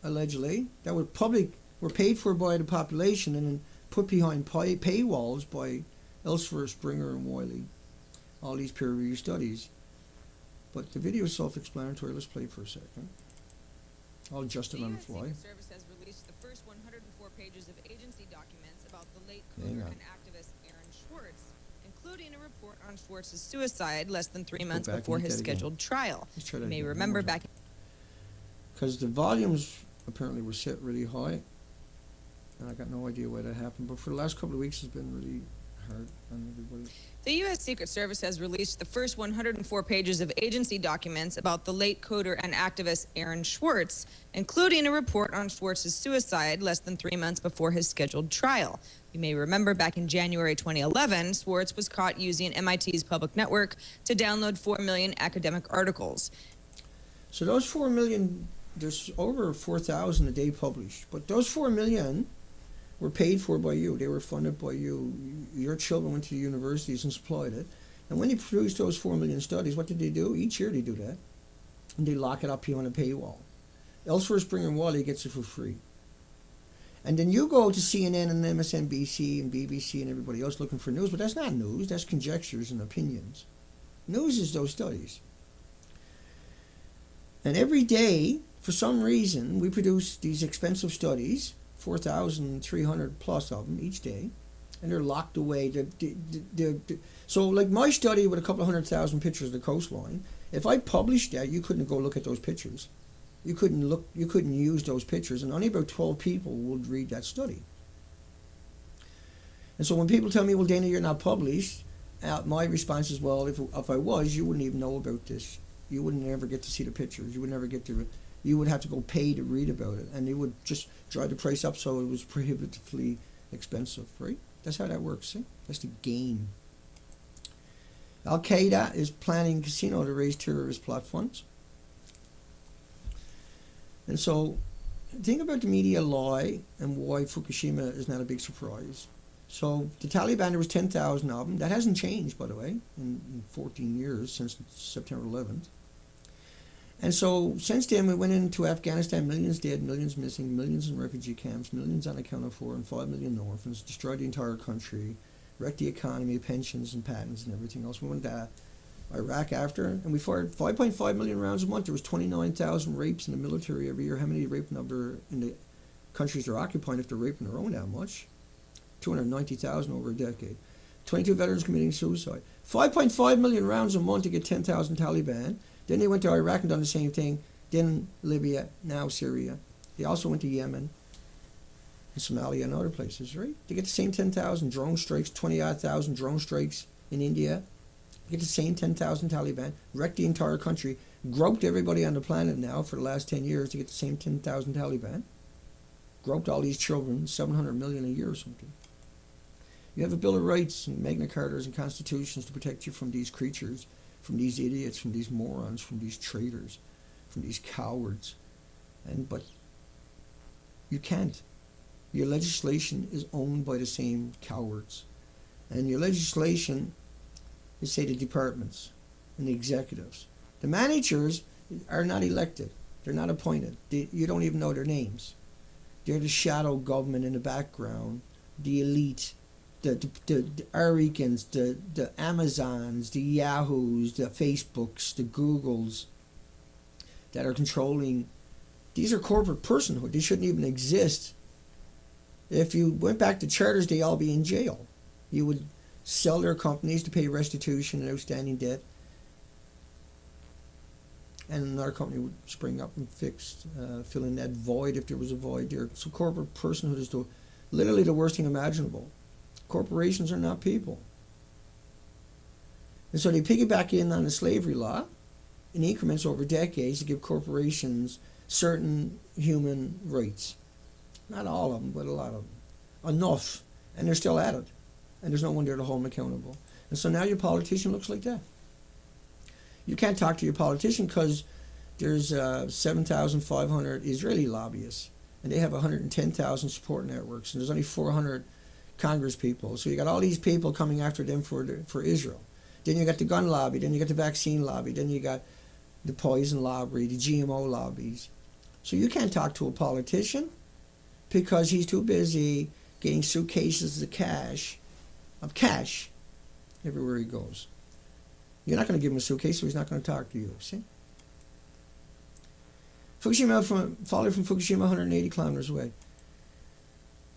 allegedly, that were paid for by the population and then put behind paywalls by Elsevier, Springer, and Wiley. All these peer-reviewed studies. But the video is self-explanatory. Let's play for a second. I'll adjust it on the fly. The U.S. Secret Service has released the first 104 pages of agency documents about the late coder and activist Aaron Swartz, including a report on Swartz's suicide less than 3 months before his scheduled trial. You may remember back... Because the volumes apparently were set really high. And I got no idea why that happened. But for the last couple of weeks, it's been really hard on everybody. The U.S. Secret Service has released the first 104 pages of agency documents about the late coder and activist Aaron Swartz, including a report on Swartz's suicide less than 3 months before his scheduled trial. You may remember back in January 2011, Swartz was caught using MIT's public network to download 4 million academic articles. So those 4 million, there's over 4,000 a day published, but those 4 million were paid for by you. They were funded by you. Your children went to the universities and supplied it. And when they produce those 4 million studies, what did they do? Each year they do that. And they lock it up behind a paywall. Elsewhere, Springer and Wally gets it for free. And then you go to CNN and MSNBC and BBC and everybody else looking for news, but that's not news, that's conjectures and opinions. News is those studies. And every day, for some reason, we produce these expensive studies, 4,300 plus of them each day, and they're locked away. So like my study with a couple of 100,000 pictures of the coastline, if I published that, you couldn't go look at those pictures. You couldn't use those pictures, and only about 12 people would read that study. And so when people tell me, well, Dana, you're not published, my response is, well, if I was, you wouldn't even know about this. You wouldn't ever get to see the pictures. You would never get to. You would have to go pay to read about it, and they would just drive the price up so it was prohibitively expensive, right? That's how that works. See? That's the game. Al Qaeda is planning casino to raise terrorist plot funds. And so, think about the media lie and why Fukushima is not a big surprise. So, the Taliban, there was 10,000 of them. That hasn't changed, by the way, in 14 years, since September 11th. And so, since then, we went into Afghanistan, millions dead, millions missing, millions in refugee camps, millions unaccounted for, and 5 million orphans, destroyed the entire country, wrecked the economy, pensions and patents and everything else. We went to Iraq after, and we fired 5.5 million rounds a month. There was 29,000 rapes in the military every year. How many rape number in the countries they're occupying if they're raping their own that much? 290,000 over a decade. 22 veterans committing suicide. 5.5 million rounds a month to get 10,000 Taliban. Then they went to Iraq and done the same thing. Then Libya, now Syria. They also went to Yemen and Somalia and other places, right? They get the same 10,000 drone strikes, 20,000 drone strikes in India. They get the same 10,000 Taliban, wrecked the entire country, groped everybody on the planet now for the last 10 years to get the same 10,000 Taliban. Groped all these children, 700 million a year or something. You have a Bill of Rights and Magna Cartas and constitutions to protect you from these creatures, from these idiots, from these morons, from these traitors, from these cowards. But you can't. Your legislation is owned by the same cowards. And your legislation is, say, the departments and the executives. The managers are not elected. They're not appointed. You don't even know their names. They're the shadow government in the background, the elite, the Arikans, the Amazons, the Yahoos, the Facebooks, the Googles that are controlling. These are corporate personhood. They shouldn't even exist. If you went back to charters, they'd all be in jail. You would sell their companies to pay restitution and outstanding debt, and another company would spring up and fill in that void if there was a void there. So corporate personhood is literally the worst thing imaginable. Corporations are not people. And so they piggyback in on the slavery law in increments over decades to give corporations certain human rights. Not all of them, but a lot of them. Enough. And they're still at it. And there's no one there to hold them accountable. And so now your politician looks like that. You can't talk to your politician because there's 7,500 Israeli lobbyists. And they have 110,000 support networks. And there's only 400 Congress people. So you got all these people coming after them for Israel. Then you got the gun lobby. Then you got the vaccine lobby. Then you got the poison lobby, the GMO lobbies. So you can't talk to a politician because he's too busy getting suitcases of cash everywhere he goes. You're not going to give him a suitcase, so he's not going to talk to you. See? Fukushima, fallout from Fukushima, 180 kilometers away.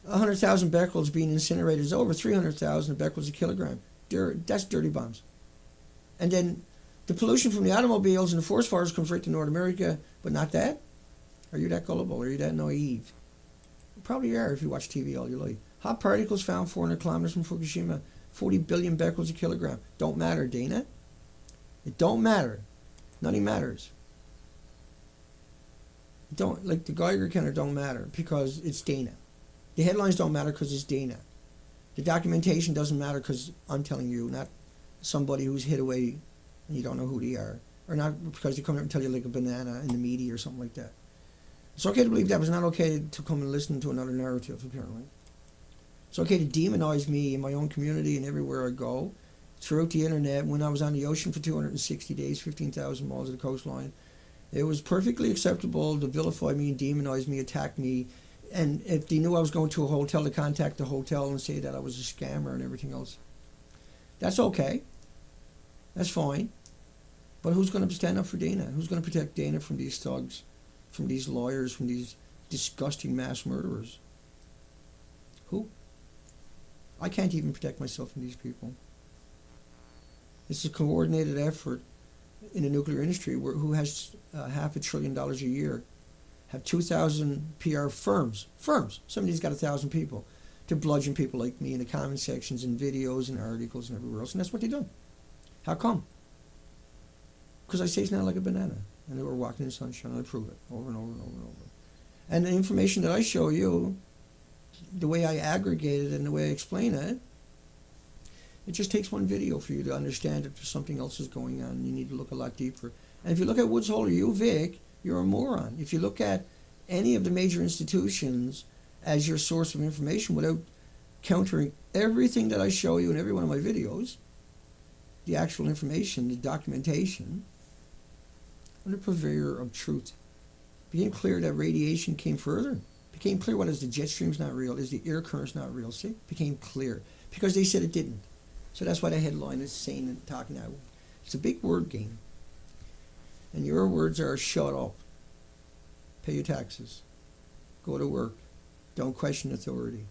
100,000 becquerels being incinerated is over 300,000 becquerels a kilogram. That's dirty bombs. And then the pollution from the automobiles and the forest fires comes right to North America, but not that? Are you that gullible? Are you that naive? You probably are if you watch TV all your life. Hot particles found 400 kilometers from Fukushima. 40 billion becquerels a kilogram. Don't matter, Dana. It don't matter. Nothing matters. Don't, like the Geiger counter don't matter because it's Dana. The headlines don't matter because it's Dana. The documentation doesn't matter because I'm telling you, not somebody who's hid away and you don't know who they are. Or not because they come up and tell you like a banana in the media or something like that. It's okay to believe that, but it's not okay to come and listen to another narrative, apparently. It's okay to demonize me in my own community and everywhere I go. throughout the internet when I was on the ocean for 260 days, 15,000 miles of the coastline. It was perfectly acceptable to vilify me and demonize me, attack me. And if they knew I was going to a hotel, to contact the hotel and say that I was a scammer and everything else. That's okay. That's fine. But who's going to stand up for Dana? Who's going to protect Dana from these thugs, from these lawyers, from these disgusting mass murderers? Who? I can't even protect myself from these people. It's a coordinated effort in the nuclear industry who has $500 billion a year, have 2,000 PR firms, somebody's got 1,000 people, to bludgeon people like me in the comment sections and videos and articles and everywhere else, and that's what they do. How come? Because I say it's not like a banana, and they were walking in the sunshine, and I prove it over and over and over and over. And the information that I show you, the way I aggregate it and the way I explain it, it just takes one video for you to understand that there's something else is going on and you need to look a lot deeper. And if you look at Woods Hole or you, Vic, you're a moron. If you look at any of the major institutions as your source of information without countering everything that I show you in every one of my videos, the actual information, the documentation, I'm the purveyor of truth. It became clear that radiation came further. It became clear what is the jet stream's not real, is the air current's not real. See? It became clear. Because they said it didn't. So that's why the headline is saying and talking out. It's a big word game. And your words are shut up. Pay your taxes. Go to work. Don't question authority.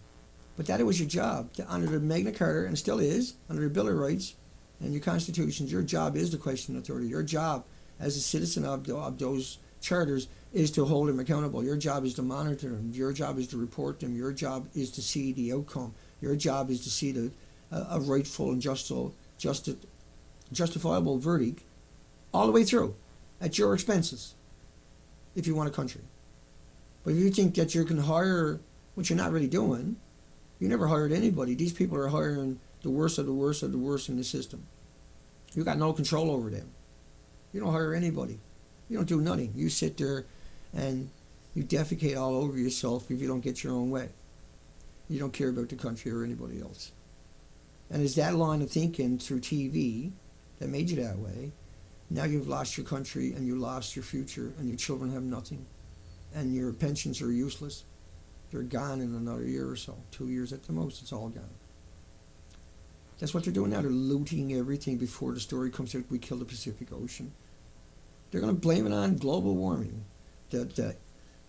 But that was your job. Under the Magna Carta, and still is, under the Bill of Rights and your constitutions, your job is to question authority. Your job as a citizen of those charters is to hold them accountable. Your job is to monitor them. Your job is to report them. Your job is to see the outcome. Your job is to see a rightful and justifiable verdict all the way through at your expenses if you want a country. But if you think that you can hire, which you're not really doing, you never hired anybody. These people are hiring the worst of the worst of the worst in the system. You got no control over them. You don't hire anybody. You don't do nothing. You sit there and you defecate all over yourself if you don't get your own way. You don't care about the country or anybody else. And it's that line of thinking through TV that made you that way. Now you've lost your country and you lost your future and your children have nothing. And your pensions are useless. They're gone in another year or so. 2 years at the most, it's all gone. That's what they're doing now. They're looting everything before the story comes out we killed the Pacific Ocean. They're going to blame it on global warming. The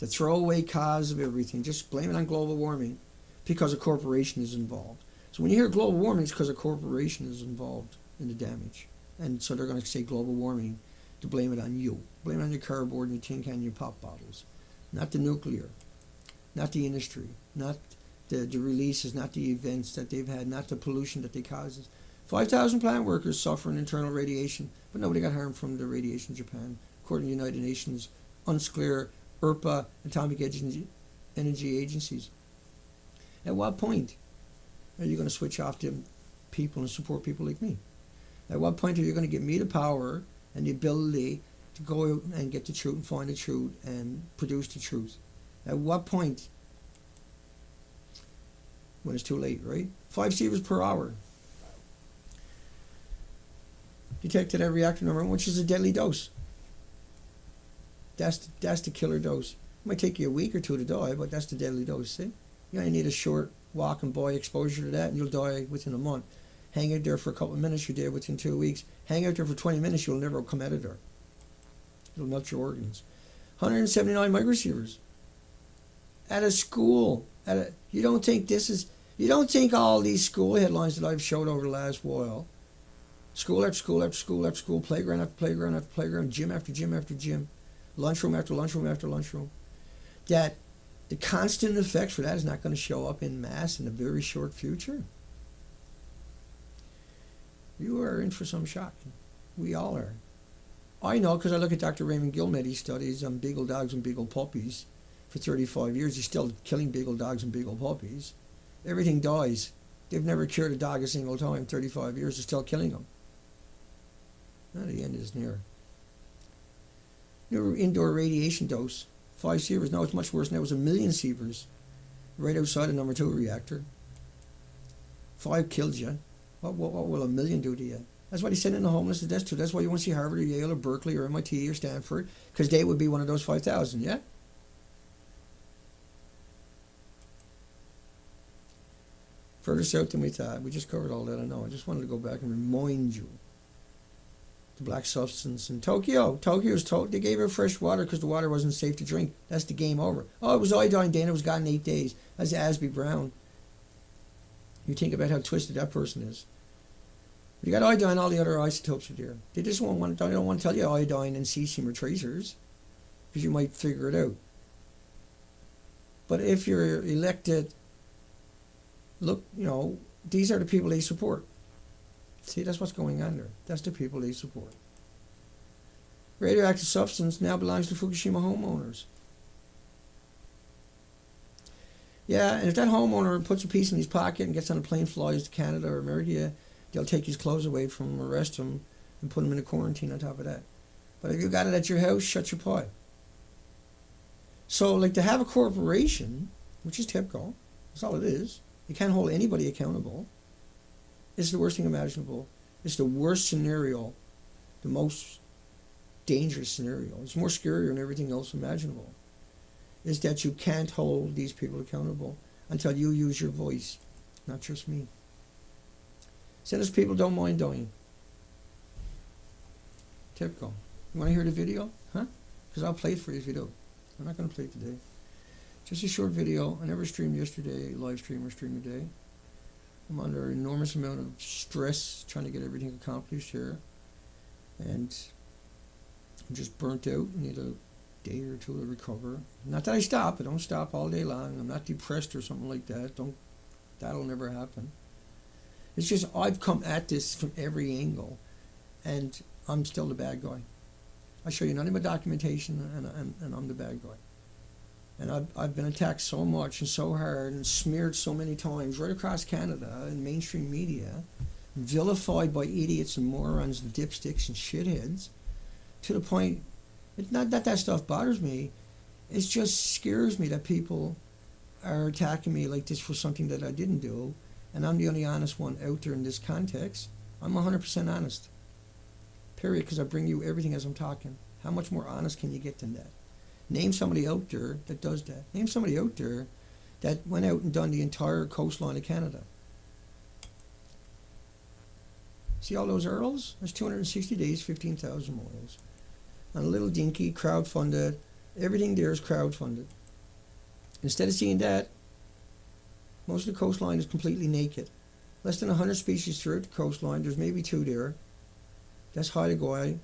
throwaway cause of everything. Just blame it on global warming because a corporation is involved. So when you hear global warming, it's because a corporation is involved in the damage. And so they're going to say global warming to blame it on you. Blame it on your cardboard and your tin can and your pop bottles. Not the nuclear. Not the industry. Not the releases. Not the events that they've had. Not the pollution that they causes. 5,000 plant workers suffering internal radiation, but nobody got harmed from the radiation in Japan. According to the United Nations, UNSCLEAR, ERPA, Atomic Energy Agencies. At what point are you going to switch off to people and support people like me? At what point are you going to give me the power and the ability to go out and get the truth and find the truth and produce the truth? At what point? When it's too late, right? 5 sieverts per hour. Detected at reactor number 1, which is a deadly dose. That's the killer dose. It might take you a week or two to die, but that's the deadly dose, see? You only need a short walk and boy exposure to that, and you'll die within a month. Hang out there for a couple of minutes, you're dead within 2 weeks. Hang out there for 20 minutes, you'll never come out of there. It'll melt your organs. 179 microsieverts. At a school. You don't think all these school headlines that I've showed over the last while, school after school after school after school, playground after playground after playground, gym after gym after gym, lunchroom after lunchroom after lunchroom, that the constant effects for that is not going to show up in mass in a very short future. You are in for some shock. We all are. I know because I look at Dr. Raymond Gilmeddy's studies on beagle dogs and beagle puppies. For 35 years, he's still killing beagle dogs and beagle puppies. Everything dies. They've never cured a dog a single time. 35 years, they're still killing them. Now the end is near. New indoor radiation dose, 5 sieverts. No, it's much worse than that. It was 1 million sieverts right outside a number 2 reactor. 5 killed you. What will a million do to you? That's why they send in the homeless to death too. That's why you want to see Harvard or Yale or Berkeley or MIT or Stanford, because they would be one of those 5,000, yeah? Further south than we thought. We just covered all that, I know. I just wanted to go back and remind you. The black substance in Tokyo. Tokyo's they gave her fresh water because the water wasn't safe to drink. That's the game over. Oh, it was iodine, Dana. It was gone in 8 days. That's Asby Brown. You think about how twisted that person is. You got iodine, all the other isotopes are there. They just don't want to tell you iodine and cesium are tracers, because you might figure it out. But if you're elected, look, these are the people they support. See, that's what's going on there. That's the people they support. Radioactive substance now belongs to Fukushima homeowners. Yeah, and if that homeowner puts a piece in his pocket and gets on a plane, flies to Canada or America, they'll take his clothes away from him, arrest him, and put him in a quarantine on top of that. But if you got it at your house, shut your pie. So, to have a corporation, which is TIPCO, that's all it is. You can't hold anybody accountable. It's the worst thing imaginable. It's the worst scenario, the most dangerous scenario. It's more scarier than everything else imaginable. Is that you can't hold these people accountable until you use your voice, not just me. Since people don't mind dying. TIPCO. You want to hear the video? Huh? Because I'll play it for you if you do. I'm not going to play it today. Just a short video. I never streamed yesterday, live stream or stream today. I'm under an enormous amount of stress trying to get everything accomplished here. And I'm just burnt out. I need a day or two to recover. Not that I stop. I don't stop all day long. I'm not depressed or something like that. That'll never happen. It's just I've come at this from every angle, and I'm still the bad guy. I show you none of my documentation, and I'm the bad guy. And I've been attacked so much and so hard and smeared so many times right across Canada in mainstream media, vilified by idiots and morons and dipsticks and shitheads, to the point, it's not that stuff bothers me, it just scares me that people are attacking me like this for something that I didn't do, and I'm the only honest one out there in this context. I'm 100% honest. Period, because I bring you everything as I'm talking. How much more honest can you get than that? Name somebody out there that does that. Name somebody out there that went out and done the entire coastline of Canada. See all those Earls? That's 260 days, 15,000 miles. On a little dinky, crowdfunded. Everything there is crowdfunded. Instead of seeing that, most of the coastline is completely naked. Less than 100 species throughout the coastline. There's maybe 2 there. That's Haida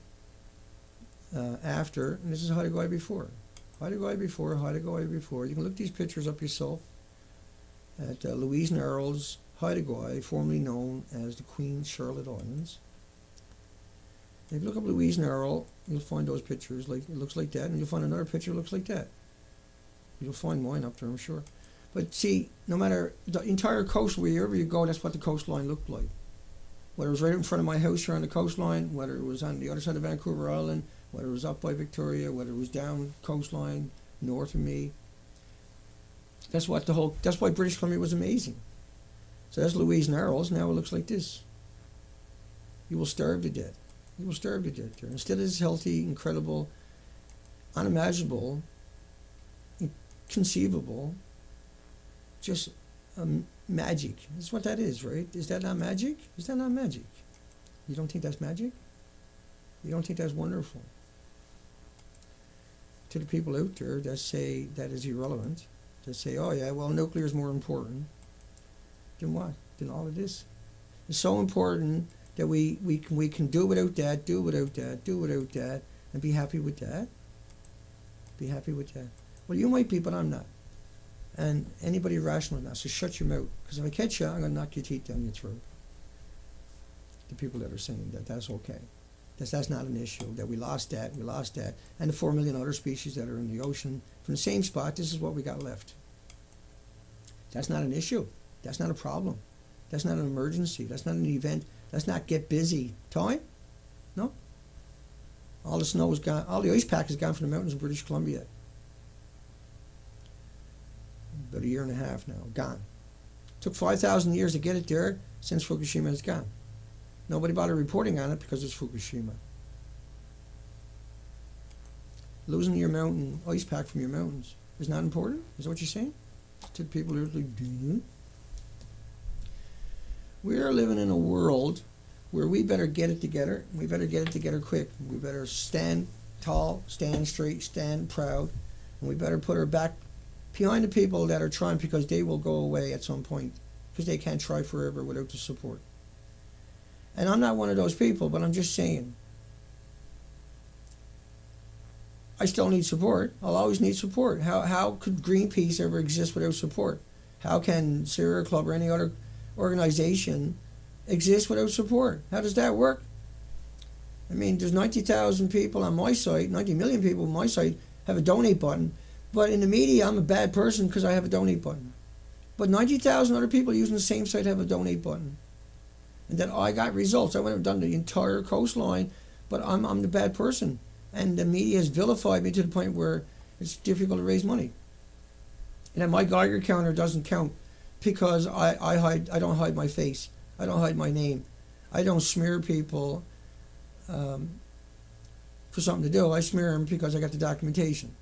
after, and this is Haida before. Haida before. You can look these pictures up yourself at Louise and Earl's Haida, formerly known as the Queen Charlotte Islands. If you look up Louise and Earl, you'll find those pictures. It looks like that, and you'll find another picture that looks like that. You'll find mine up there, I'm sure. But see, no matter the entire coast, wherever you go, that's what the coastline looked like. Whether it was right in front of my house here on the coastline, whether it was on the other side of Vancouver Island, whether it was up by Victoria, whether it was down coastline, north of me. That's why British Columbia was amazing. So that's Louise and Earl's. Now it looks like this. You will starve to death. You will starve to death there. Instead of this healthy, incredible, unimaginable, inconceivable, just magic. That's what that is, right? Is that not magic? Is that not magic? You don't think that's magic? You don't think that's wonderful? To the people out there that say that is irrelevant, that say, oh yeah, well, nuclear is more important, then what? Then all of this. It's so important that we can do without that, and be happy with that. Be happy with that. Well, you might be, but I'm not. And anybody rational not. So shut your mouth. Because if I catch you, I'm going to knock your teeth down your throat. The people that are saying that that's okay. That's not an issue. That we lost that. And the 4 million other species that are in the ocean from the same spot, this is what we got left. That's not an issue. That's not a problem. That's not an emergency. That's not an event. That's not get busy time. No. All the snow is gone. All the ice pack is gone from the mountains of British Columbia. About a year and a half now, gone. Took 5,000 years to get it there. since Fukushima is gone. Nobody bothered reporting on it because it's Fukushima. Losing your mountain ice pack from your mountains is not important? Is that what you're saying? To the people who are like, duh. We are living in a world where we better get it together. We better get it together quick. We better stand tall, stand straight, stand proud, and we better put our back behind the people that are trying, because they will go away at some point, because they can't try forever without the support. And I'm not one of those people, but I'm just saying, I still need support. I'll always need support. How could Greenpeace ever exist without support? How can Sierra Club or any other organization exist without support? How does that work? I mean, there's 90,000 people on my site, 90 million people on my site have a donate button, but in the media I'm a bad person because I have a donate button. But 90,000 other people using the same site have a donate button. And then I got results. I went and done the entire coastline, but I'm the bad person. And the media has vilified me to the point where it's difficult to raise money. And then my Geiger counter doesn't count because I don't hide my face. I don't hide my name. I don't smear people for something to do. I smear them because I got the documentation.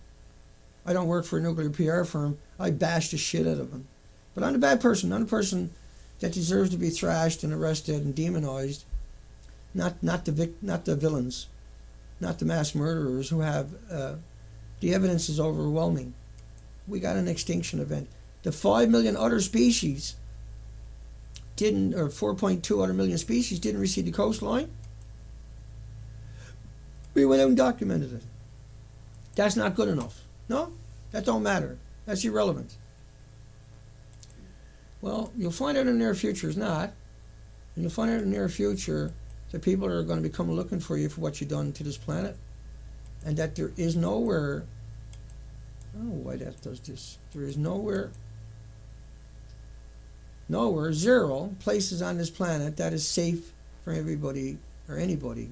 I don't work for a nuclear PR firm. I bash the shit out of them. But I'm the bad person. I'm the person that deserves to be thrashed and arrested and demonized. Not the villains. Not the mass murderers who have, the evidence is overwhelming. We got an extinction event. The 5 million other species didn't, or 4.2 other million species didn't receive the coastline. We went out and documented it. That's not good enough. No, that don't matter. That's irrelevant. Well, you'll find out in the near future it's not. And you'll find out in the near future that people are going to be coming looking for you for what you've done to this planet, and that there is nowhere, I don't know why that does this, there is nowhere, zero places on this planet that is safe for everybody or anybody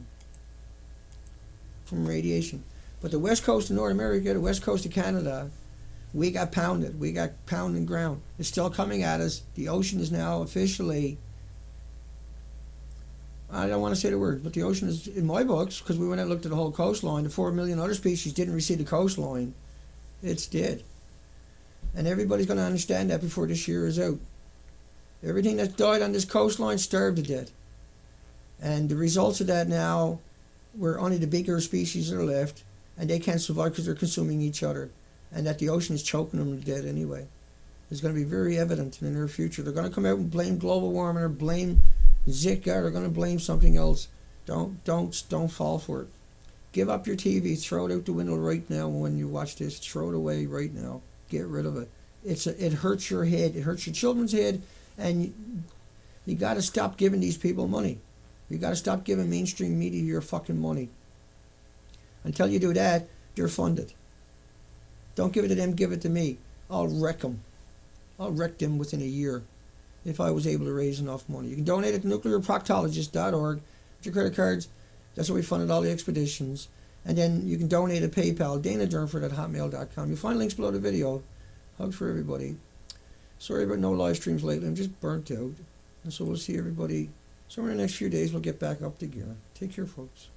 from radiation. But the west coast of North America, the west coast of Canada, we got pounded. We got pounded ground. It's still coming at us. The ocean is now officially, I don't want to say the word, but the ocean is, in my books, because we went and looked at the whole coastline, the 4 million other species didn't receive the coastline. It's dead. And everybody's going to understand that before this year is out. Everything that died on this coastline starved to death. And the results of that now, where only the bigger species are left, and they can't survive because they're consuming each other, and that the ocean is choking them to death anyway. It's going to be very evident in the near future. They're going to come out and blame global warming or blame Zika. They're going to blame something else. Don't fall for it. Give up your TV. Throw it out the window right now when you watch this. Throw it away right now. Get rid of it. It hurts your head. It hurts your children's head, and you got to stop giving these people money. You got to stop giving mainstream media your fucking money. Until you do that, they're funded. Don't give it to them, give it to me. I'll wreck them. I'll wreck them within a year if I was able to raise enough money. You can donate at nuclearproctologist.org with your credit cards. That's where we funded all the expeditions. And then you can donate at PayPal, danadurnford@hotmail.com. You'll find links below the video. Hugs for everybody. Sorry about no live streams lately. I'm just burnt out. And so we'll see everybody somewhere in the next few days. We'll get back up to gear. Take care, folks.